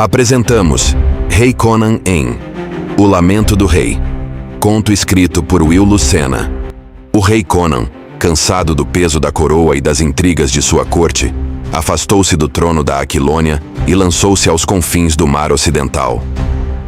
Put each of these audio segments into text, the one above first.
Apresentamos Rei Conan em O Lamento do Rei. Conto escrito por Will Lucena. O rei Conan, cansado do peso da coroa e das intrigas de sua corte, afastou-se do trono da Aquilônia e lançou-se aos confins do mar ocidental.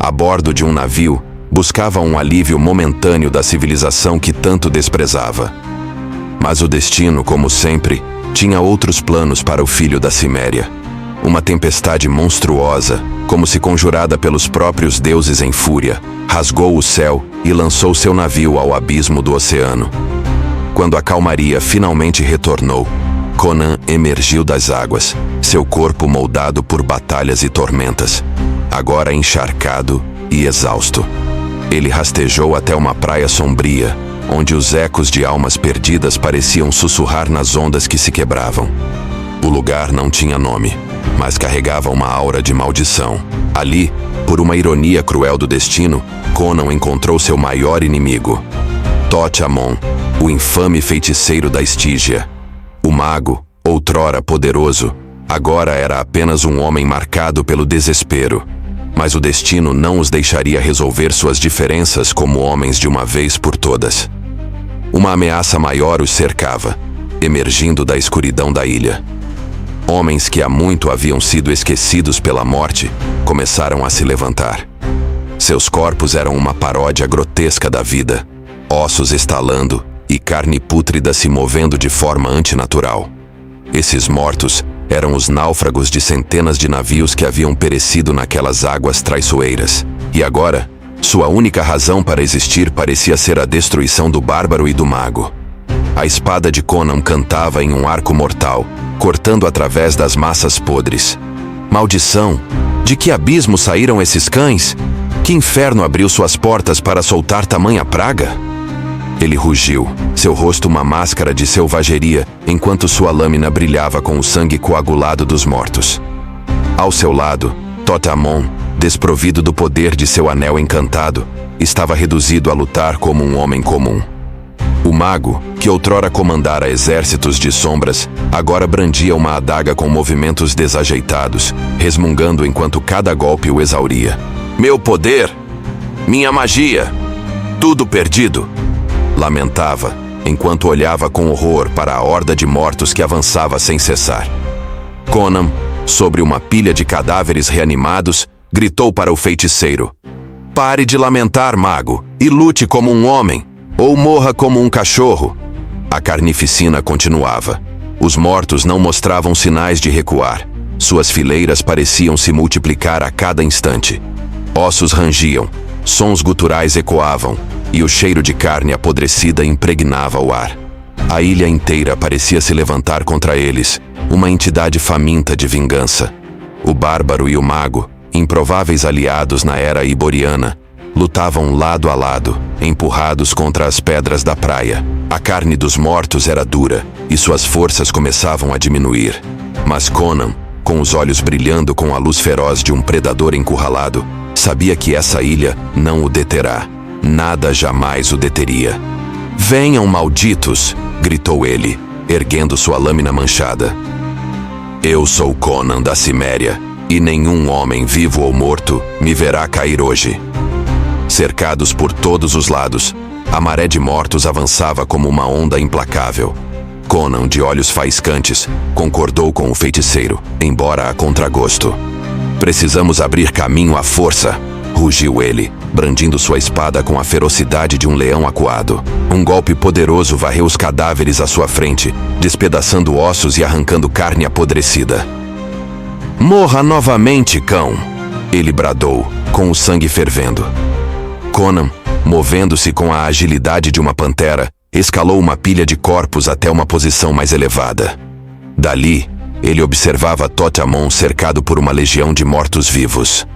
A bordo de um navio, buscava um alívio momentâneo da civilização que tanto desprezava. Mas o destino, como sempre, tinha outros planos para o filho da Ciméria. Uma tempestade monstruosa, como se conjurada pelos próprios deuses em fúria, rasgou o céu e lançou seu navio ao abismo do oceano. Quando a calmaria finalmente retornou, Conan emergiu das águas, seu corpo moldado por batalhas e tormentas, agora encharcado e exausto. Ele rastejou até uma praia sombria, onde os ecos de almas perdidas pareciam sussurrar nas ondas que se quebravam. O lugar não tinha nome, mas carregava uma aura de maldição. Ali, por uma ironia cruel do destino, Conan encontrou seu maior inimigo, Thoth Amon, o infame feiticeiro da Estígia. O mago, outrora poderoso, agora era apenas um homem marcado pelo desespero. Mas o destino não os deixaria resolver suas diferenças como homens de uma vez por todas. Uma ameaça maior os cercava, emergindo da escuridão da ilha. Homens que há muito haviam sido esquecidos pela morte começaram a se levantar. Seus corpos eram uma paródia grotesca da vida, ossos estalando e carne pútrida se movendo de forma antinatural. Esses mortos eram os náufragos de centenas de navios que haviam perecido naquelas águas traiçoeiras. E agora, sua única razão para existir parecia ser a destruição do bárbaro e do mago. A espada de Conan cantava em um arco mortal, cortando através das massas podres. Maldição! De que abismo saíram esses cães? Que inferno abriu suas portas para soltar tamanha praga? Ele rugiu, seu rosto uma máscara de selvageria, enquanto sua lâmina brilhava com o sangue coagulado dos mortos. Ao seu lado, Thoth Amon, desprovido do poder de seu anel encantado, estava reduzido a lutar como um homem comum. O mago, que outrora comandara exércitos de sombras, agora brandia uma adaga com movimentos desajeitados, resmungando enquanto cada golpe o exauria. Meu poder! Minha magia! Tudo perdido! Lamentava, enquanto olhava com horror para a horda de mortos que avançava sem cessar. Conan, sobre uma pilha de cadáveres reanimados, gritou para o feiticeiro: Pare de lamentar, mago, e lute como um homem! Ou morra como um cachorro. A carnificina continuava. Os mortos não mostravam sinais de recuar. Suas fileiras pareciam se multiplicar a cada instante. Ossos rangiam, sons guturais ecoavam, e o cheiro de carne apodrecida impregnava o ar. A ilha inteira parecia se levantar contra eles, uma entidade faminta de vingança. O bárbaro e o mago, improváveis aliados na era iboriana, lutavam lado a lado, empurrados contra as pedras da praia. A carne dos mortos era dura, e suas forças começavam a diminuir. Mas Conan, com os olhos brilhando com a luz feroz de um predador encurralado, sabia que essa ilha não o deterá. Nada jamais o deteria. Venham, malditos! Gritou ele, erguendo sua lâmina manchada. Eu sou Conan da Ciméria, e nenhum homem vivo ou morto me verá cair hoje. Cercados por todos os lados, a maré de mortos avançava como uma onda implacável. Conan, de olhos faiscantes, concordou com o feiticeiro, embora a contragosto. Precisamos abrir caminho à força, rugiu ele, brandindo sua espada com a ferocidade de um leão acuado. Um golpe poderoso varreu os cadáveres à sua frente, despedaçando ossos e arrancando carne apodrecida. Morra novamente, cão! Ele bradou, com o sangue fervendo. Conan, movendo-se com a agilidade de uma pantera, escalou uma pilha de corpos até uma posição mais elevada. Dali, ele observava Thoth Amon cercado por uma legião de mortos-vivos.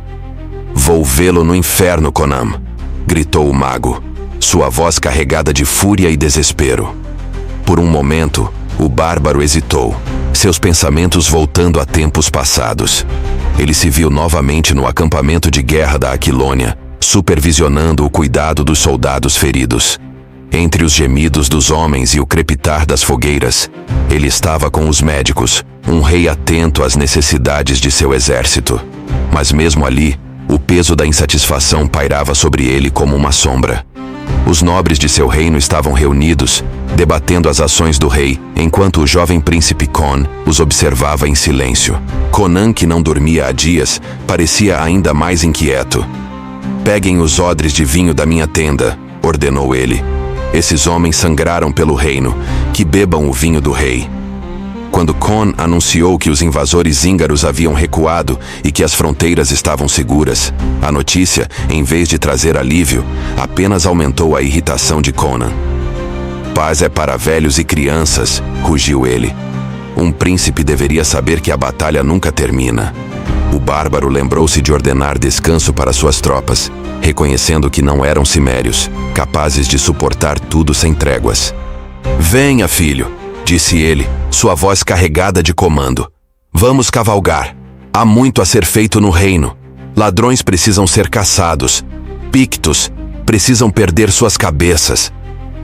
Vou vê-lo no inferno, Conan! Gritou o mago, sua voz carregada de fúria e desespero. Por um momento, o bárbaro hesitou, seus pensamentos voltando a tempos passados. Ele se viu novamente no acampamento de guerra da Aquilônia, supervisionando o cuidado dos soldados feridos. Entre os gemidos dos homens e o crepitar das fogueiras, ele estava com os médicos, um rei atento às necessidades de seu exército. Mas mesmo ali, o peso da insatisfação pairava sobre ele como uma sombra. Os nobres de seu reino estavam reunidos, debatendo as ações do rei, enquanto o jovem príncipe Con os observava em silêncio. Conan, que não dormia há dias, parecia ainda mais inquieto. "Peguem os odres de vinho da minha tenda", ordenou ele. "Esses homens sangraram pelo reino, que bebam o vinho do rei." Quando Con anunciou que os invasores húngaros haviam recuado e que as fronteiras estavam seguras, a notícia, em vez de trazer alívio, apenas aumentou a irritação de Conan. "Paz é para velhos e crianças", rugiu ele. "Um príncipe deveria saber que a batalha nunca termina." O bárbaro lembrou-se de ordenar descanso para suas tropas, reconhecendo que não eram cimérios, capazes de suportar tudo sem tréguas. "Venha, filho", disse ele, sua voz carregada de comando. "Vamos cavalgar. Há muito a ser feito no reino. Ladrões precisam ser caçados. Pictos precisam perder suas cabeças."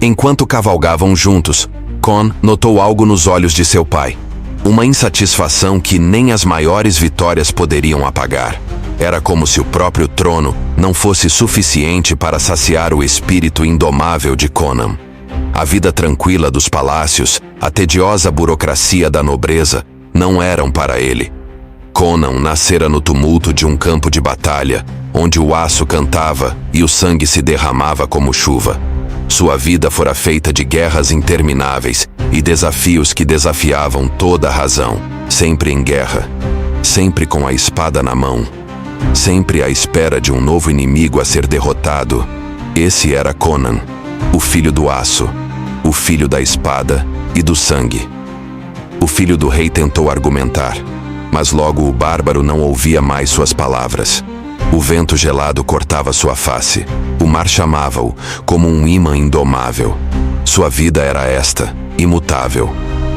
Enquanto cavalgavam juntos, Con notou algo nos olhos de seu pai. Uma insatisfação que nem as maiores vitórias poderiam apagar. Era como se o próprio trono não fosse suficiente para saciar o espírito indomável de Conan. A vida tranquila dos palácios, a tediosa burocracia da nobreza, não eram para ele. Conan nascera no tumulto de um campo de batalha, onde o aço cantava e o sangue se derramava como chuva. Sua vida fora feita de guerras intermináveis e desafios que desafiavam toda a razão, sempre em guerra, sempre com a espada na mão, sempre à espera de um novo inimigo a ser derrotado. Esse era Conan, o filho do aço, o filho da espada e do sangue. O filho do rei tentou argumentar, mas logo o bárbaro não ouvia mais suas palavras. O vento gelado cortava sua face. O mar chamava-o como um imã indomável. Sua vida era esta, imutável.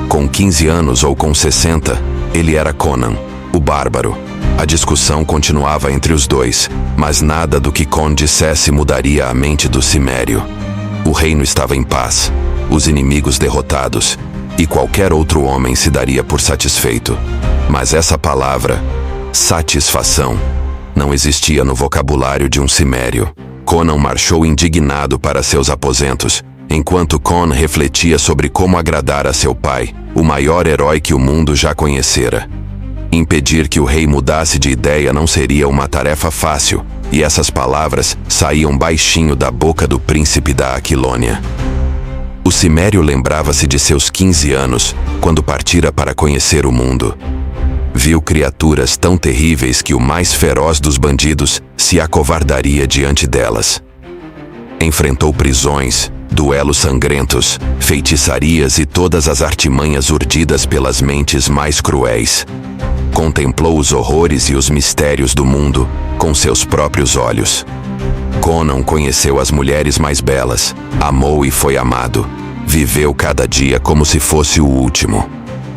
Com 15 anos ou com 60, ele era Conan, o bárbaro. A discussão continuava entre os dois, mas nada do que Con dissesse mudaria a mente do cimério. O reino estava em paz, os inimigos derrotados, e qualquer outro homem se daria por satisfeito. Mas essa palavra, satisfação, não existia no vocabulário de um cimério. Conan marchou indignado para seus aposentos, enquanto Con refletia sobre como agradar a seu pai, o maior herói que o mundo já conhecera. Impedir que o rei mudasse de ideia não seria uma tarefa fácil, e essas palavras saíam baixinho da boca do príncipe da Aquilônia. O cimério lembrava-se de seus 15 anos, quando partira para conhecer o mundo. Viu criaturas tão terríveis que o mais feroz dos bandidos se acovardaria diante delas. Enfrentou prisões, duelos sangrentos, feitiçarias e todas as artimanhas urdidas pelas mentes mais cruéis. Contemplou os horrores e os mistérios do mundo com seus próprios olhos. Conan conheceu as mulheres mais belas, amou e foi amado. Viveu cada dia como se fosse o último.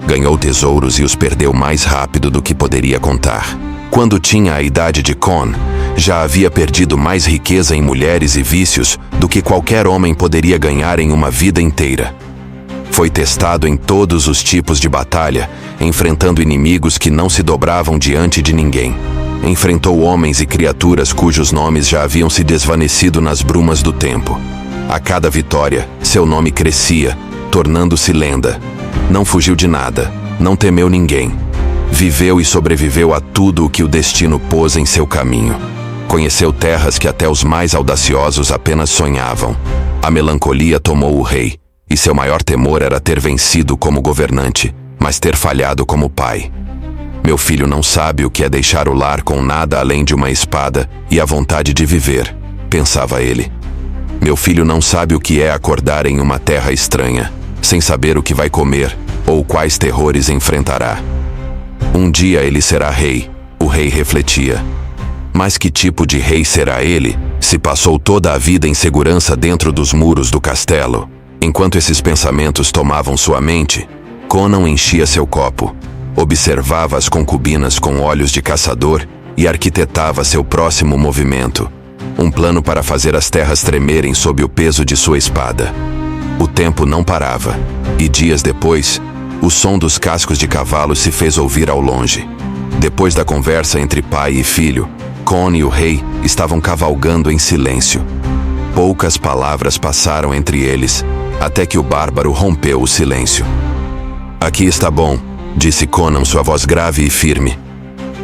Ganhou tesouros e os perdeu mais rápido do que poderia contar. Quando tinha a idade de Con, já havia perdido mais riqueza em mulheres e vícios do que qualquer homem poderia ganhar em uma vida inteira. Foi testado em todos os tipos de batalha, enfrentando inimigos que não se dobravam diante de ninguém. Enfrentou homens e criaturas cujos nomes já haviam se desvanecido nas brumas do tempo. A cada vitória, seu nome crescia, tornando-se lenda. Não fugiu de nada, não temeu ninguém. Viveu e sobreviveu a tudo o que o destino pôs em seu caminho. Conheceu terras que até os mais audaciosos apenas sonhavam. A melancolia tomou o rei, e seu maior temor era ter vencido como governante, mas ter falhado como pai. Meu filho não sabe o que é deixar o lar com nada além de uma espada e a vontade de viver, pensava ele. Meu filho não sabe o que é acordar em uma terra estranha, sem saber o que vai comer ou quais terrores enfrentará. Um dia ele será rei, o rei refletia. Mas que tipo de rei será ele, se passou toda a vida em segurança dentro dos muros do castelo? Enquanto esses pensamentos tomavam sua mente, Conan enchia seu copo, observava as concubinas com olhos de caçador e arquitetava seu próximo movimento. um plano para fazer as terras tremerem sob o peso de sua espada. O tempo não parava, e dias depois, o som dos cascos de cavalos se fez ouvir ao longe. Depois da conversa entre pai e filho, Con e o rei estavam cavalgando em silêncio. Poucas palavras passaram entre eles, até que o bárbaro rompeu o silêncio. "Aqui está bom", disse Conan, sua voz grave e firme.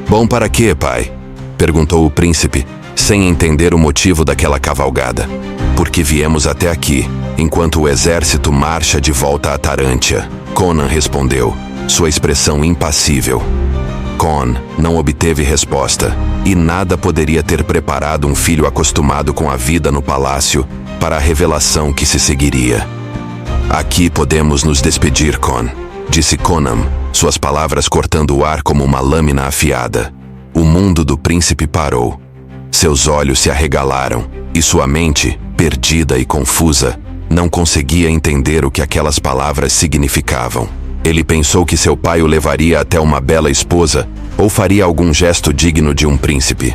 "Bom para quê, pai?", perguntou o príncipe, sem entender o motivo daquela cavalgada. "Porque viemos até aqui, enquanto o exército marcha de volta a Tarântia", Conan respondeu, sua expressão impassível. Con não obteve resposta, e nada poderia ter preparado um filho acostumado com a vida no palácio para a revelação que se seguiria. "Aqui podemos nos despedir, Con", disse Conan, suas palavras cortando o ar como uma lâmina afiada. O mundo do príncipe parou. Seus olhos se arregalaram, e sua mente, perdida e confusa, não conseguia entender o que aquelas palavras significavam. Ele pensou que seu pai o levaria até uma bela esposa ou faria algum gesto digno de um príncipe.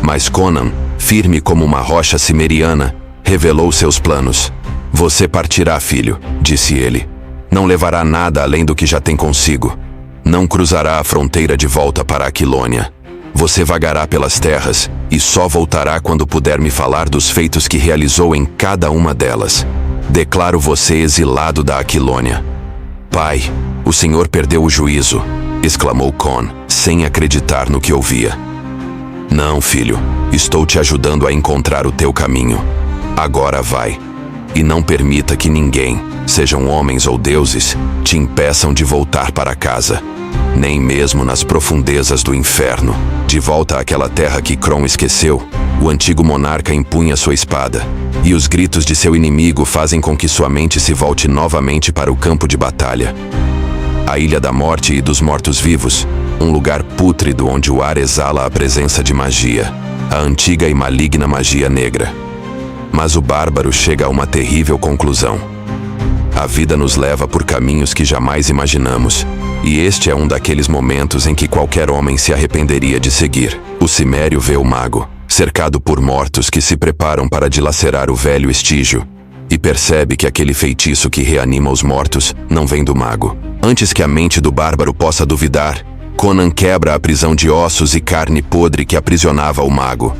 Mas Conan, firme como uma rocha cimeriana, revelou seus planos. "Você partirá, filho", disse ele. "Não levará nada além do que já tem consigo. Não cruzará a fronteira de volta para Aquilônia. Você vagará pelas terras e só voltará quando puder me falar dos feitos que realizou em cada uma delas. Declaro você exilado da Aquilônia." "Pai, o senhor perdeu o juízo", exclamou Con, sem acreditar no que ouvia. "Não, filho, estou te ajudando a encontrar o teu caminho. Agora vai, e não permita que ninguém, sejam homens ou deuses, te impeçam de voltar para casa. Nem mesmo nas profundezas do inferno." De volta àquela terra que Kron esqueceu, o antigo monarca empunha sua espada, e os gritos de seu inimigo fazem com que sua mente se volte novamente para o campo de batalha. A Ilha da Morte e dos Mortos-Vivos, um lugar pútrido onde o ar exala a presença de magia, a antiga e maligna magia negra. Mas o bárbaro chega a uma terrível conclusão. A vida nos leva por caminhos que jamais imaginamos, e este é um daqueles momentos em que qualquer homem se arrependeria de seguir. O cimério vê o mago, cercado por mortos que se preparam para dilacerar o velho estígio, e percebe que aquele feitiço que reanima os mortos não vem do mago. Antes que a mente do bárbaro possa duvidar, Conan quebra a prisão de ossos e carne podre que aprisionava o mago.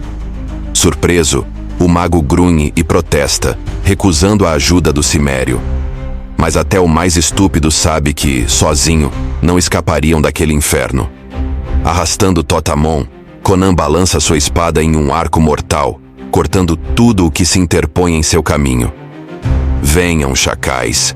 Surpreso, o mago grunhe e protesta, recusando a ajuda do cimério. Mas até o mais estúpido sabe que, sozinho, não escapariam daquele inferno. Arrastando Totamon, Conan balança sua espada em um arco mortal, cortando tudo o que se interpõe em seu caminho. "Venham, chacais.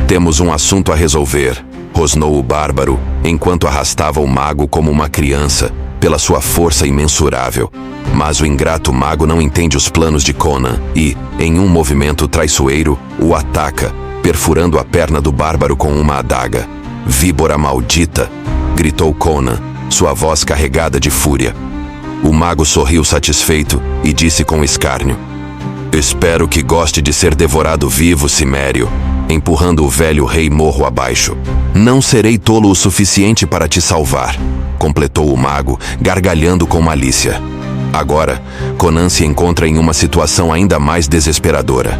Temos um assunto a resolver", rosnou o bárbaro, enquanto arrastava o mago como uma criança, pela sua força imensurável. Mas o ingrato mago não entende os planos de Conan e, em um movimento traiçoeiro, o ataca, perfurando a perna do bárbaro com uma adaga. "Víbora maldita!", gritou Conan, sua voz carregada de fúria. O mago sorriu satisfeito e disse com escárnio: "Espero que goste de ser devorado vivo, cimério", empurrando o velho rei morro abaixo. "Não serei tolo o suficiente para te salvar", completou o mago, gargalhando com malícia. Agora, Conan se encontra em uma situação ainda mais desesperadora.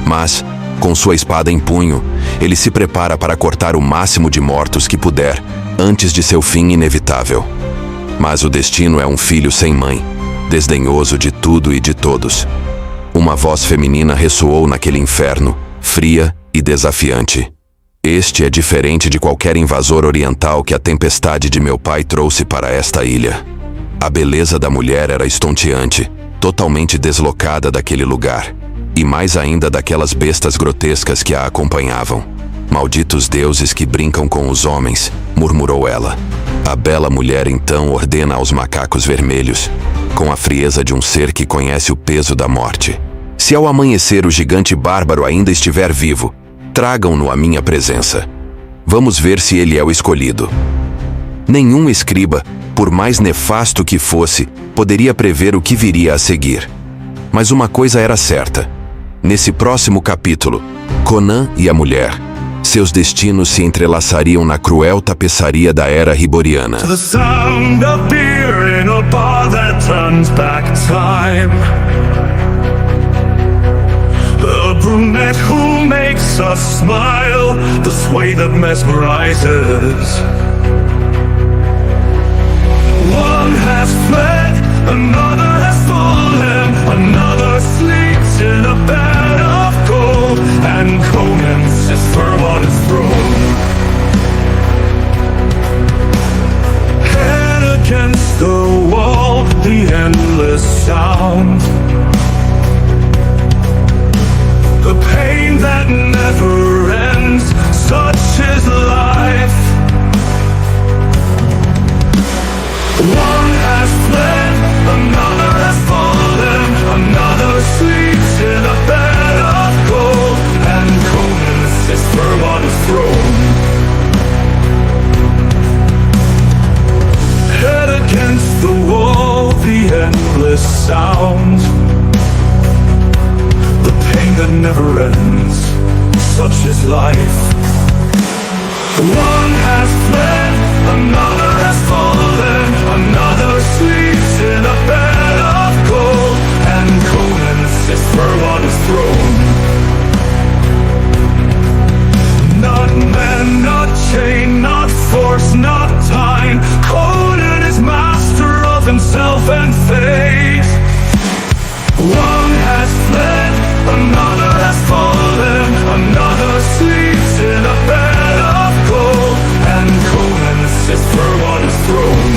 Mas, com sua espada em punho, ele se prepara para cortar o máximo de mortos que puder, antes de seu fim inevitável. Mas o destino é um filho sem mãe, desdenhoso de tudo e de todos. Uma voz feminina ressoou naquele inferno, fria e desafiante. "Este é diferente de qualquer invasor oriental que a tempestade de meu pai trouxe para esta ilha." A beleza da mulher era estonteante, totalmente deslocada daquele lugar. E mais ainda daquelas bestas grotescas que a acompanhavam. "Malditos deuses que brincam com os homens", murmurou ela. A bela mulher então ordena aos macacos vermelhos, com a frieza de um ser que conhece o peso da morte: "Se ao amanhecer o gigante bárbaro ainda estiver vivo, tragam-no à minha presença. Vamos ver se ele é o escolhido." Nenhum escriba, por mais nefasto que fosse, poderia prever o que viria a seguir. Mas uma coisa era certa. Nesse próximo capítulo, Conan e a mulher, seus destinos se entrelaçariam na cruel tapeçaria da Era Hyboriana. in a bar that turns back time. The brunette who makes us smile, the sway that mesmerizes. One has fled, another has fallen, another sleeps in a bed of gold, and Conan sits firm on his throne. Head against the wall, the endless sound, the pain that never ends, such is life. One has fled, another has fallen, another sleeps in a bed of gold, and Conan sits firm on his throne. Head against the wall, the endless sound, the pain that never ends, such is life. One has fled, another has fallen, another sleeps in a bed of gold, and Conan sits firm on his throne. Not man, not chain, not force, not time, Conan is master of himself and fate. One has fled, another has fallen, another sleeps in a bed of gold, and Conan sits firm on his throne.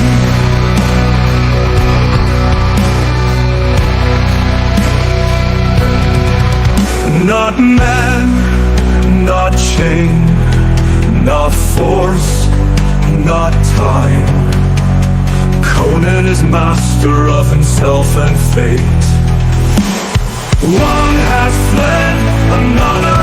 Not man, not chain, not force, not time, Conan is master of himself and fate. One has fled, another